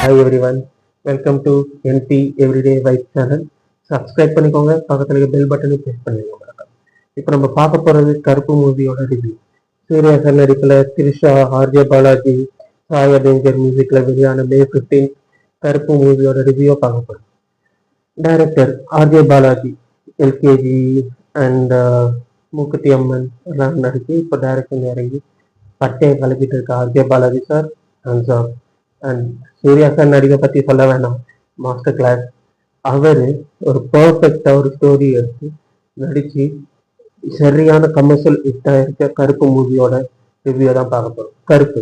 Hi everyone, welcome to NP everyday vibe channel. Subscribe பண்ணிக்கோங்க, பக்கத்தில் இருக்க bell பட்டனை ப்ரெஸ் பண்ணிக்கோங்க. இப்போ நம்ம பார்க்க போகிறது கருப்பு மூவியோட ரிவ்யூ. சூர்யா சார் நடிப்பில் த்ரிஷா, ஆர்ஜே பாலாஜி, சாய் அபியங்கர் மியூசிக்கில் வெளியான May 15 கருப்பு மூவியோட ரிவ்யூவை பார்க்க போகிறோம். Director RJ Balaji, LKG and Mookuthi Amman எல்லாம் நடிச்சு இப்போ டைரக்ஷன் இறங்கி பட்டையை கலப்பிட்டு இருக்க RJ Balaji sir and Suriya sir நடிகை பற்றி சொல்ல வேணாம், மாஸ்டர் கிளாஸ். அவர் ஒரு பர்ஃபெக்டா ஒரு ஸ்டோரி எடுத்து நடிச்சு சரியான கமர்ஷியல் ஹிட்டா இருக்க கருப்பு மூவியோட ரிவ்யூ தான் பார்க்க போறோம். கருப்பு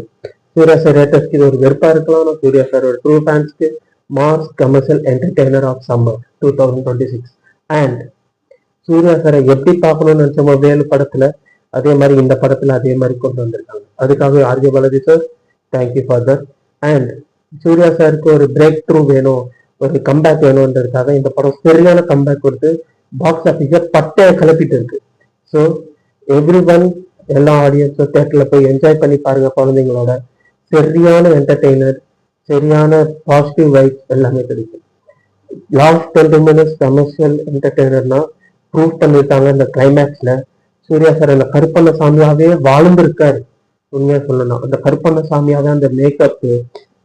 சூர்யா சார் ரேட்டஸ்க்கு இது ஒரு வெறுப்பா இருக்கலாம். சூர்யா சார் ஒரு ட்ரூ ஃபேன்ஸ்க்கு mass commercial entertainer of summer 2026. And Suriya சாரை எப்படி பார்க்கணும்னு நினைச்சோமோ வேலு படத்துல அதே மாதிரி இந்த படத்துல அதே மாதிரி கொண்டு வந்திருக்காங்க. அதுக்காக RJ Balaji sir, thank you for that. And Suriya சாருக்கு ஒரு பிரேக் த்ரூ வேணும், ஒரு கம்பேக் வேணும்ன்றதுக்காக இந்த படம் சரியான கம்பேக் கொடுத்து பாக்ஸ் ஆஃபீஸை பட்டையை கிளப்பிட்டு இருக்கு. ஸோ எவ்ரி ஒன், எல்லா ஆடியன்ஸும் தேட்டரில் போய் என்ஜாய் பண்ணி பாருங்க குழந்தைங்களோட. சரியான என்டர்டெய்னர், சரியான பாசிட்டிவ் வைப் எல்லாமே கிடைக்கும். லாஸ்ட் 20 minutes கமர்ஷியல் என்டர்டெய்னர்னா ப்ரூவ் பண்ணியிருக்காங்க. இந்த கிளைமேக்ஸ்ல சூர்யா சார் அந்த கருப்பண்ண சாமியாவே வாழ்ந்திருக்காரு. உண்மையா சொல்லணும், அந்த கருப்பண்ண சாமியாவே அந்த மேக்கப்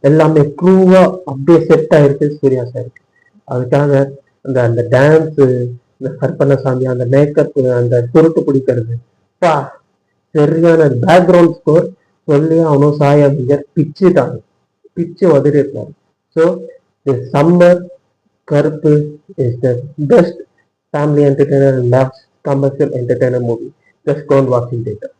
எல்லாமே ட்ரூவா அப்படியே செட் ஆயிருக்கு சூர்யா சாருக்கு. அதுக்காக அந்த அந்த டான்ஸு, இந்த கருப்பண்ண சாமி, அந்த மேக்கப், அந்த சுருட்டு பிடிக்கிறது, பா சரியான பேக்ரவுண்ட் ஸ்கோர் சொல்லி அவனும் சாய் அபியங்கர் பிச்சு உதறி இருக்காரு. So summer Karuppu is the best family entertainer and last commercial entertainer movie. Just go and watch in theatre.